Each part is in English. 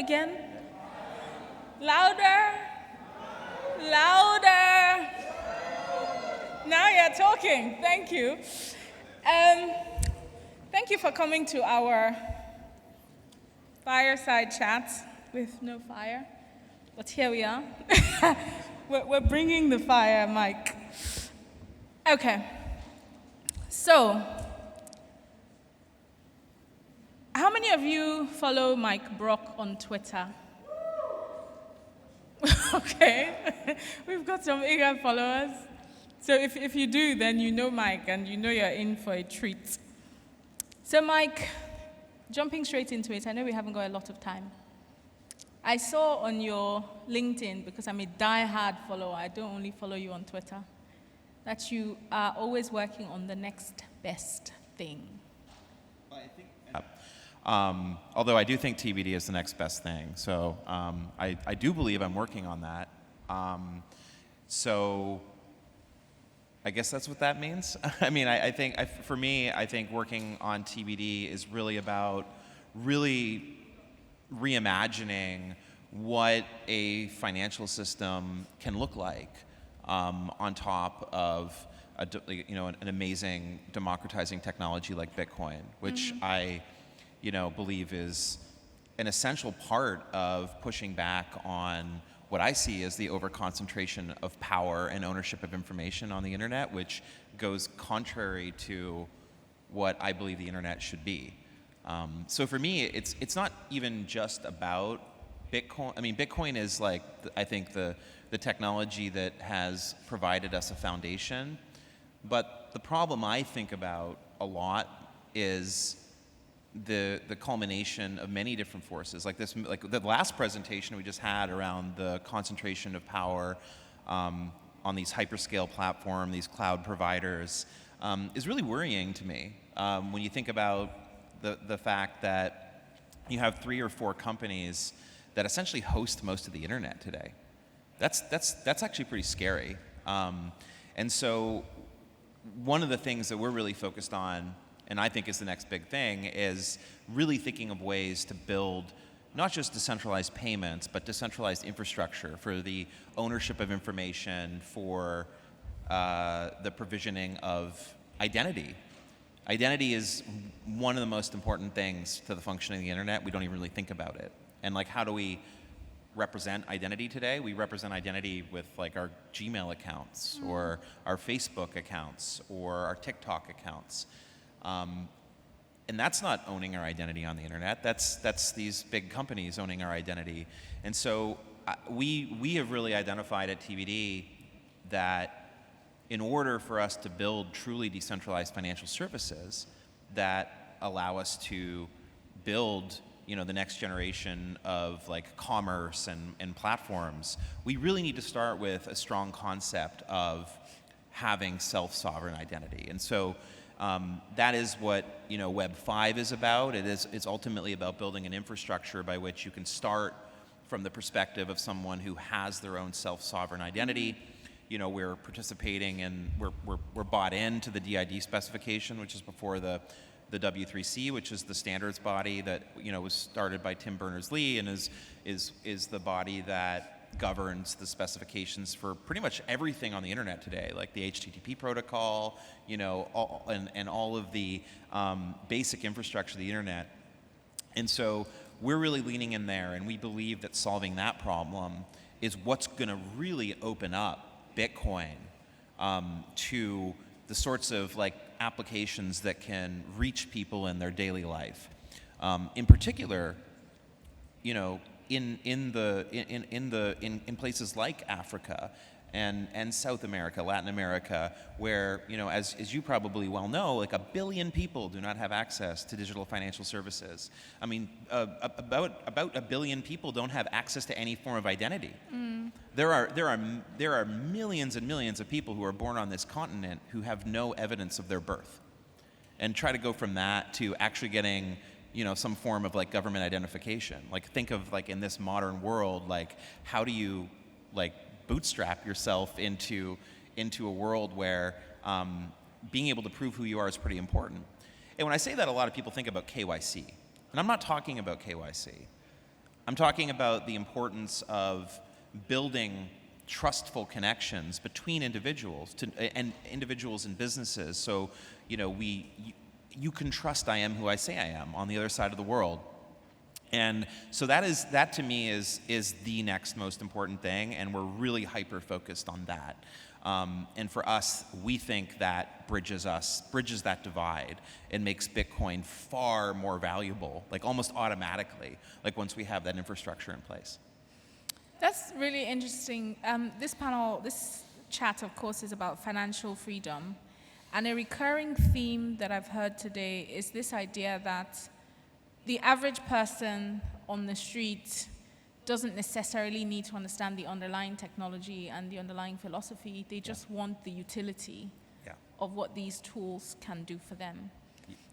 again. Louder. Louder. Now you're talking. Thank you. Thank you for coming to our fireside chat with no fire. But here we are. We're bringing the fire, Mike. Okay. So, how many of you follow Mike Brock on Twitter? Okay. We've got some eager followers. So if you do, then you know Mike and you know you're in for a treat. So Mike, jumping straight into it, I know we haven't got a lot of time. I saw on your LinkedIn, because I'm a die-hard follower, I don't only follow you on Twitter, that you are always working on the next best thing. Well, I think, although I do think TBD is the next best thing, so I do believe I'm working on that. So I guess that's what that means. I mean, I think for me, I think working on TBD is really about reimagining what a financial system can look like on top of an amazing democratizing technology like Bitcoin, which I believe is an essential part of pushing back on what I see as the overconcentration of power and ownership of information on the internet, which goes contrary to what I believe the internet should be. So for me, it's not even just about Bitcoin. I mean, Bitcoin is like, I think the technology that has provided us a foundation. But the problem I think about a lot is the culmination of many different forces, like the last presentation we just had around the concentration of power on these hyperscale platforms, these cloud providers, is really worrying to me when you think about the fact that you have 3 or 4 companies that essentially host most of the internet today. That's actually pretty scary. And so one of the things that we're really focused on, and I think is the next big thing, is really thinking of ways to build not just decentralized payments, but decentralized infrastructure for the ownership of information, for the provisioning of identity. Identity is one of the most important things to the functioning of the internet. We don't even really think about it. And like, how do we represent identity today? We represent identity with like our Gmail accounts or our Facebook accounts or our TikTok accounts. And that's not owning our identity on the internet. That's these big companies owning our identity. And so we have really identified at TBD that in order for us to build truly decentralized financial services that allow us to build the next generation of like commerce and platforms, we really need to start with a strong concept of having self-sovereign identity. And so that is what Web 5 is about. It's ultimately about building an infrastructure by which you can start from the perspective of someone who has their own self-sovereign identity. We're participating and we're bought into the DID specification, which is before the W3C, which is the standards body that was started by Tim Berners-Lee and is the body that governs the specifications for pretty much everything on the internet today, like the HTTP protocol, and all of the basic infrastructure of the internet. And so we're really leaning in there, and we believe that solving that problem is what's going to really open up Bitcoin to the sorts of like applications that can reach people in their daily life. In particular, in places like Africa and South America, Latin America, where as you probably well know, like 1 billion people do not have access to digital financial services. I mean, about 1 billion people don't have access to any form of identity. There are millions and millions of people who are born on this continent who have no evidence of their birth, and try to go from that to actually getting some form of like government identification. Like, think of like in this modern world, like how do you like bootstrap yourself into a world where being able to prove who you are is pretty important. And when I say that, a lot of people think about KYC, and I'm not talking about KYC. I'm talking about the importance of building trustful connections between individuals and individuals and businesses. So, you can trust I am who I say I am on the other side of the world. And so that to me is the next most important thing, and we're really hyper focused on that. And for us, we think that bridges that divide and makes Bitcoin far more valuable, like almost automatically, like once we have that infrastructure in place. That's really interesting. This chat, of course, is about financial freedom. And a recurring theme that I've heard today is this idea that the average person on the street doesn't necessarily need to understand the underlying technology and the underlying philosophy. They just want the utility of what these tools can do for them.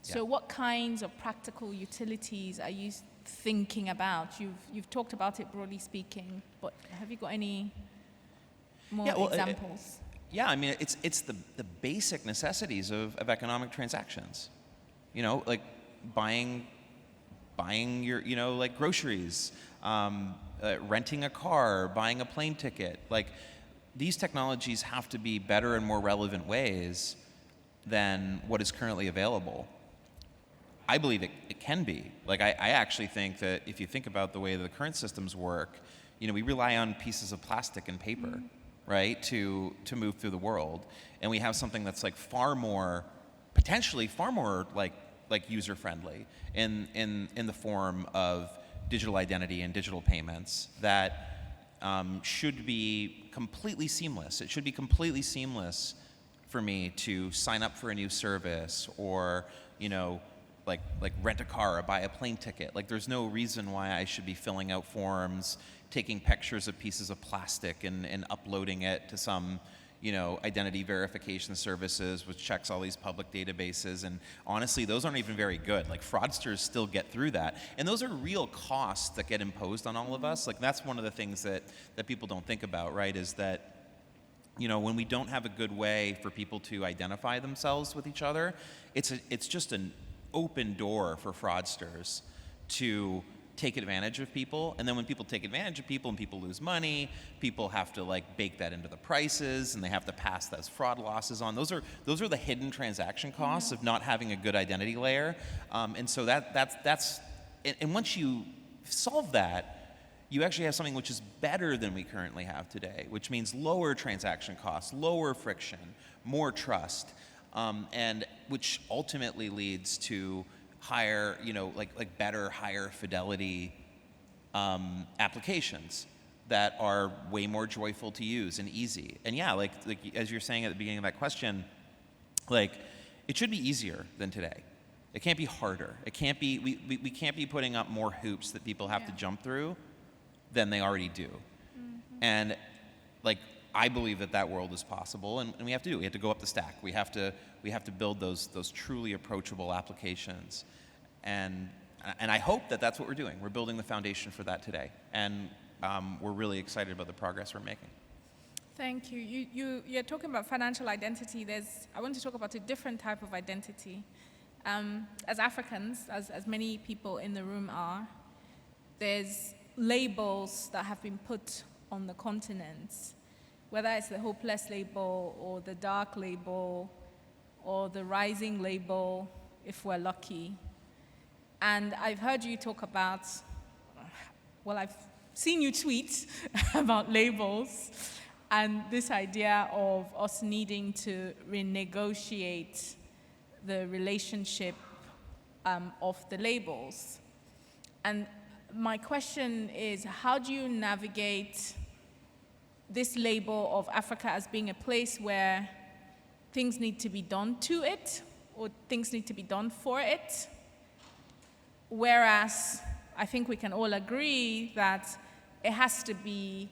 So what kinds of practical utilities are you thinking about? You've talked about it broadly speaking, but have you got any more examples? I mean, it's the basic necessities of economic transactions. Like buying your, like groceries, renting a car, buying a plane ticket. Like, these technologies have to be better and more relevant ways than what is currently available. I believe it can be. Like, I actually think that if you think about the way the current systems work, we rely on pieces of plastic and paper, right, to move through the world. And we have something that's like potentially far more like user-friendly in the form of digital identity and digital payments that should be completely seamless. It should be completely seamless for me to sign up for a new service or, like rent a car or buy a plane ticket. Like, there's no reason why I should be filling out forms, taking pictures of pieces of plastic and uploading it to some, identity verification services, which checks all these public databases. And honestly, those aren't even very good. Like, fraudsters still get through that. And those are real costs that get imposed on all of us. Like, that's one of the things that people don't think about, right, is that, when we don't have a good way for people to identify themselves with each other, it's just an open door for fraudsters to take advantage of people. And then when people take advantage of people and people lose money, people have to bake that into the prices, and they have to pass those fraud losses on. Those are the hidden transaction costs of not having a good identity layer. And so that's and once you solve that, you actually have something which is better than we currently have today, which means lower transaction costs, lower friction, more trust, and which ultimately leads to higher, better, higher fidelity applications that are way more joyful to use and easy. And like as you're saying at the beginning of that question, it should be easier than today. It can't be harder. It can't be, we can't be putting up more hoops that people have to jump through than they already do. Mm-hmm. And I believe that world is possible, and we have to do it. We have to go up the stack. We have to build those truly approachable applications, and I hope that that's what we're doing. We're building the foundation for that today, and we're really excited about the progress we're making. Thank you. You're talking about financial identity. I want to talk about a different type of identity. As Africans, as many people in the room are, there's labels that have been put on the continents, whether it's the hopeless label or the dark label or the rising label, if we're lucky. And I've heard you talk about, I've seen you tweet about labels and this idea of us needing to renegotiate the relationship of the labels. And my question is, how do you navigate this label of Africa as being a place where things need to be done to it or things need to be done for it, whereas I think we can all agree that it has to be,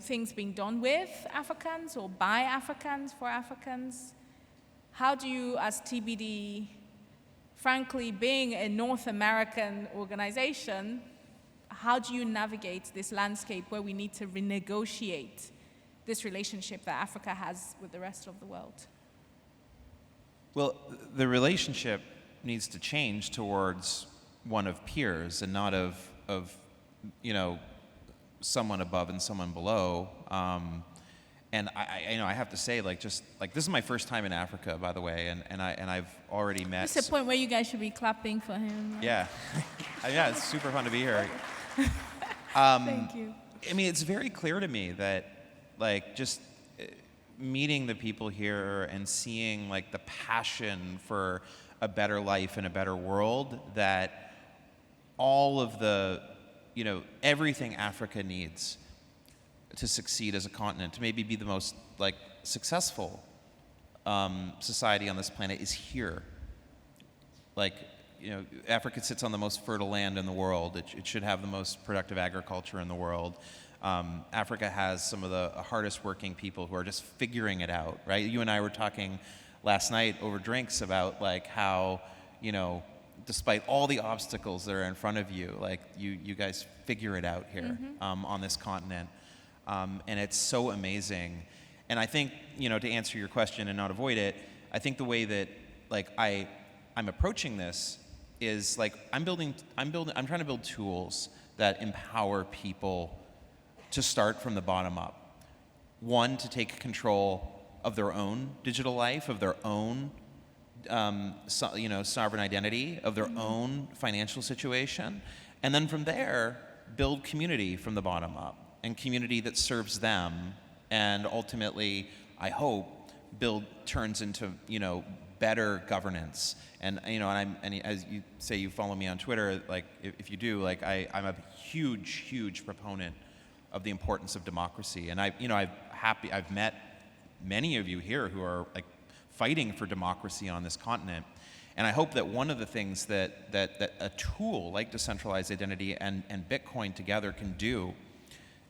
things being done with Africans or by Africans for Africans? How do you, as TBD, frankly, being a North American organization, how do you navigate this landscape where we need to renegotiate this relationship that Africa has with the rest of the world? Well, the relationship needs to change towards one of peers and not of you know, someone above and someone below. And I have to say, like, just like this is my first time in Africa, by the way, and I've already met. It's a point where you guys should be clapping for him. Right? Yeah, yeah, it's super fun to be here. Thank you. I mean, it's very clear to me that, like, just meeting the people here and seeing like the passion for a better life and a better world, that all of the, you know, everything Africa needs to succeed as a continent, to maybe be the most like successful society on this planet, is here. Like, you know, Africa sits on the most fertile land in the world. It should have the most productive agriculture in the world. Africa has some of the hardest working people who are just figuring it out, right? You and I were talking last night over drinks about like how, you know, despite all the obstacles that are in front of you, like you guys figure it out here on this continent. And it's so amazing. And I think, you know, to answer your question and not avoid it, I think the way that like I'm approaching this is like I'm trying to build tools that empower people to start from the bottom up. One, to take control of their own digital life, of their own sovereign identity, of their own financial situation, and then from there build community from the bottom up, and community that serves them, and ultimately, I hope, turns into, you know, better governance. And you know, and as you say, you follow me on Twitter. Like, if you do, like, I'm a huge proponent of the importance of democracy. And I've met many of you here who are like fighting for democracy on this continent. And I hope that one of the things that a tool like decentralized identity and Bitcoin together can do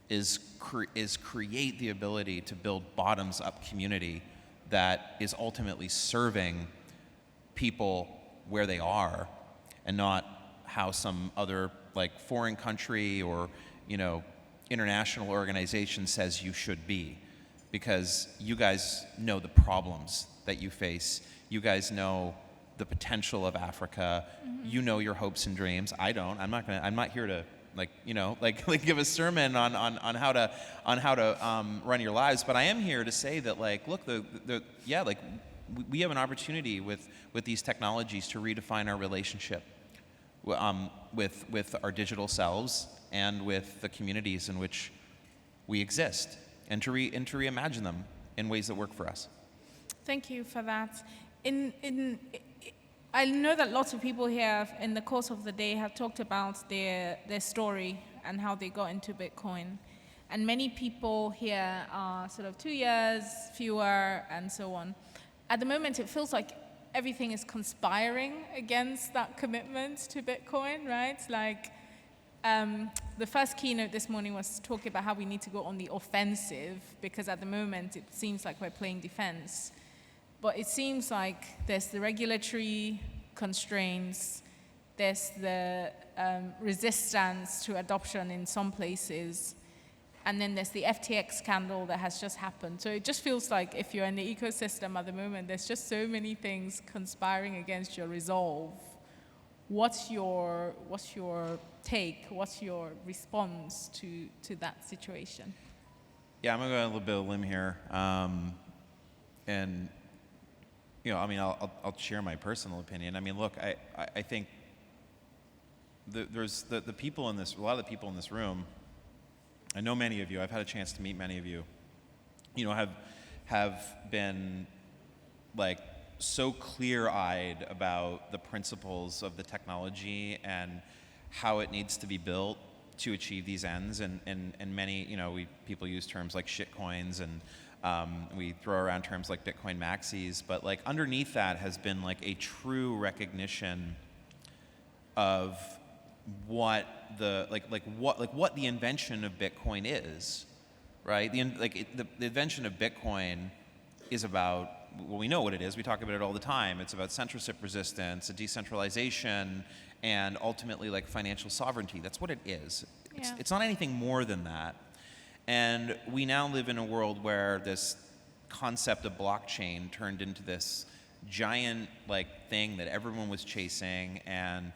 is create the ability to build bottoms-up community that is ultimately serving people where they are, and not how some other like foreign country or, you know, international organization says you should be. Because you guys know the problems that you face. You guys know the potential of Africa. You know your hopes and dreams. I don't. I'm not here to like, you know, like give a sermon on how to run your lives. But I am here to say that, like, look, we have an opportunity with these technologies to redefine our relationship with our digital selves and with the communities in which we exist, and to reimagine them in ways that work for us. Thank you for that. I know that lots of people here in the course of the day have talked about their story and how they got into Bitcoin. And many people here are sort of 2 years, fewer, and so on. At the moment, it feels like everything is conspiring against that commitment to Bitcoin, right? Like, the first keynote this morning was talking about how we need to go on the offensive, because at the moment it seems like we're playing defense. But it seems like there's the regulatory constraints, there's the resistance to adoption in some places, and then there's the FTX scandal that has just happened. So it just feels like if you're in the ecosystem at the moment, there's just so many things conspiring against your resolve. What's your take? What's your response to that situation? Yeah, I'm gonna go on a little bit of a limb here, and you know, I mean, I'll share my personal opinion. I mean, look, I think there's the people in this, a lot of the people in this room. I know many of you. I've had a chance to meet many of you. You know, have been like so clear-eyed about the principles of the technology and how it needs to be built to achieve these ends. And many, you know, people use terms like shitcoins, and we throw around terms like Bitcoin maxis, but like underneath that has been like a true recognition of what the what the invention of Bitcoin is, right? The invention of Bitcoin is about, well, we know what it is. We talk about it all the time. It's about censorship resistance, decentralization, and ultimately like financial sovereignty. That's what it is. Yeah. It's not anything more than that. And we now live in a world where this concept of blockchain turned into this giant like thing that everyone was chasing, and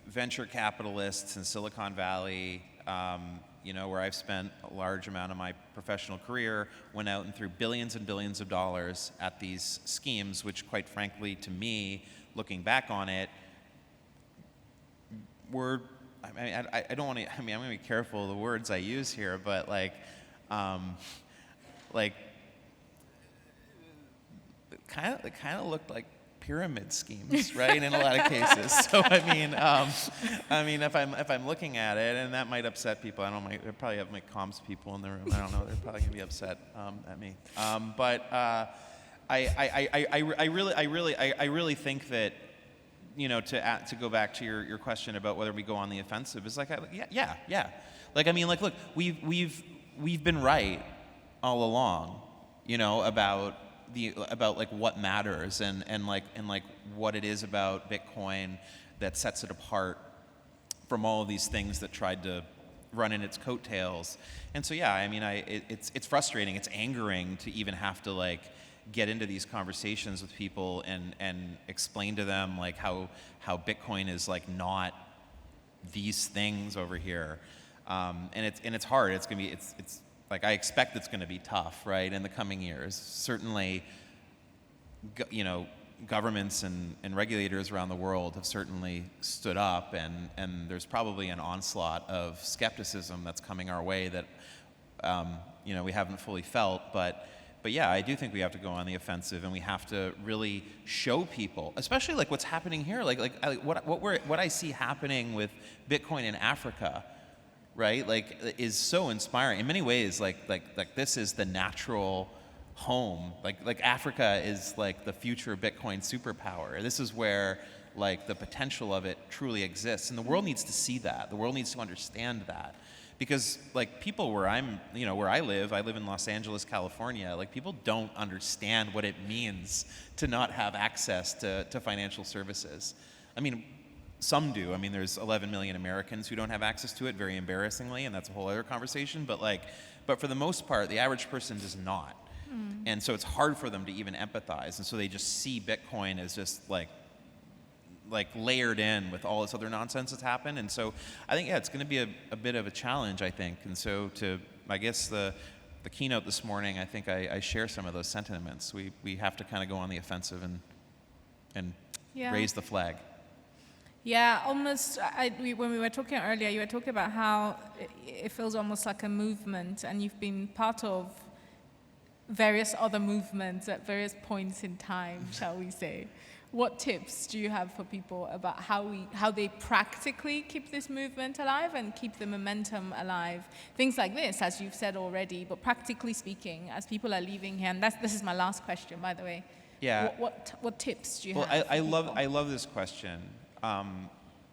venture capitalists in Silicon Valley, where I've spent a large amount of my professional career, went out and threw billions and billions of dollars at these schemes, which quite frankly, to me, looking back on it, were, I don't want to, I'm going to be careful of the words I use here, but it kind of looked like pyramid schemes, right? In a lot of cases. So if I'm looking at it, and that might upset people. I probably have my comms people in the room. I don't know. They're probably gonna be upset at me. I really think that, to go back to your question about whether we go on the offensive is like, yeah. Look, we've been right all along, about what matters and what it is about Bitcoin that sets it apart from all of these things that tried to run in its coattails. And so it's frustrating, it's angering to even have to get into these conversations with people and explain to them how Bitcoin is not these things over here. And it's hard. It's gonna be it's I expect it's going to be tough, right, in the coming years. Certainly, governments and regulators around the world have certainly stood up, and there's probably an onslaught of skepticism that's coming our way that, we haven't fully felt. But yeah, I do think we have to go on the offensive, and we have to really show people, especially what's happening here, what I see happening with Bitcoin in Africa. Right, is so inspiring in many ways. This is the natural home. Africa is the future Bitcoin superpower. This is where the potential of it truly exists, and the world needs to see that. The world needs to understand that, because people where I live in Los Angeles, California. People don't understand what it means to not have access to financial services. Some do. There's 11 million Americans who don't have access to it, very embarrassingly, and that's a whole other conversation. But for the most part, the average person does not. And so it's hard for them to even empathize. And so they just see Bitcoin as just layered in with all this other nonsense that's happened. And so I think, it's going to be a bit of a challenge, I think. And so I guess the keynote this morning, I think I share some of those sentiments. We have to kind of go on the offensive and raise the flag. Yeah, almost. When we were talking earlier, you were talking about how it feels almost like a movement, and you've been part of various other movements at various points in time, shall we say. What tips do you have for people about how they practically keep this movement alive and keep the momentum alive? Things like this, as you've said already, but practically speaking, as people are leaving here, and this is my last question, by the way. Yeah. What tips do you have? Well, I love this question.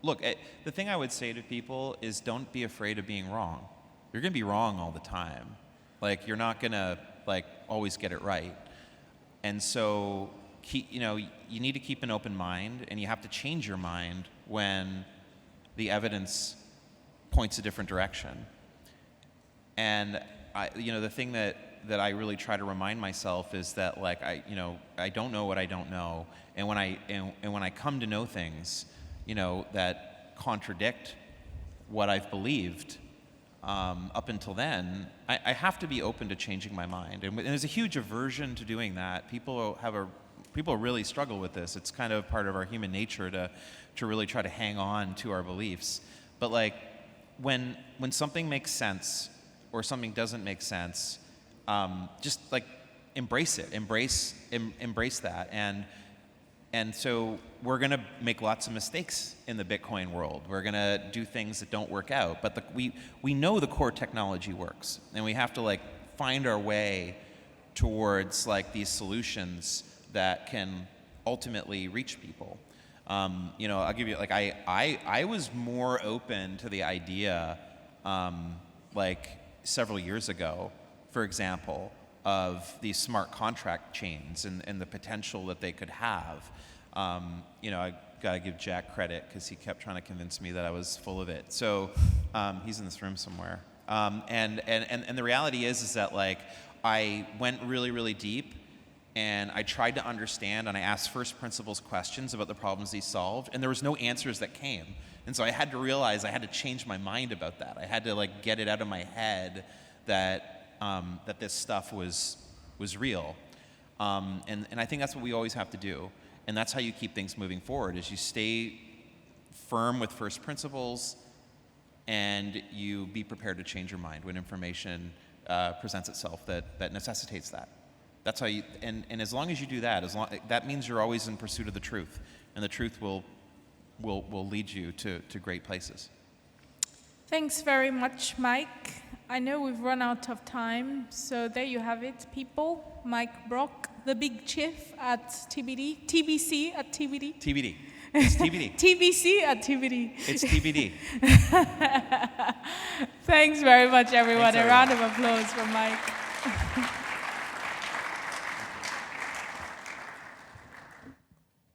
Look, the thing I would say to people is don't be afraid of being wrong. You're going to be wrong all the time. You're not going to always get it right. And so you need to keep an open mind, and you have to change your mind when the evidence points a different direction. And the thing that I really try to remind myself is that I don't know what I don't know, and when I come to know things that contradict what I've believed up until then, I have to be open to changing my mind. And there's a huge aversion to doing that. People really struggle with this. It's kind of part of our human nature to really try to hang on to our beliefs. But when something makes sense or something doesn't make sense, just embrace it. Embrace that. And so we're going to make lots of mistakes in the Bitcoin world. We're going to do things that don't work out. But we know the core technology works, and we have to find our way towards these solutions that can ultimately reach people. I'll give you I was more open to the idea several years ago, for example, of these smart contract chains and the potential that they could have. I gotta give Jack credit because he kept trying to convince me that I was full of it. So he's in this room somewhere. And the reality is that I went really, really deep and I tried to understand, and I asked first principles questions about the problems he solved, and there was no answers that came. And so I had to realize I had to change my mind about that. I had to like get it out of my head that that this stuff was real. And I think that's what we always have to do. And that's how you keep things moving forward, is you stay firm with first principles, and you be prepared to change your mind when information presents itself that necessitates that. That's how you, and as long as you do that, that means you're always in pursuit of the truth, and the truth will lead you to great places. Thanks very much, Mike. I know we've run out of time, so there you have it, people. Mike Brock, the big chief at TBD, TBC at TBD. TBD. It's TBD. TBC at TBD. It's TBD. Thanks very much, everyone. Thanks, A round of applause for Mike.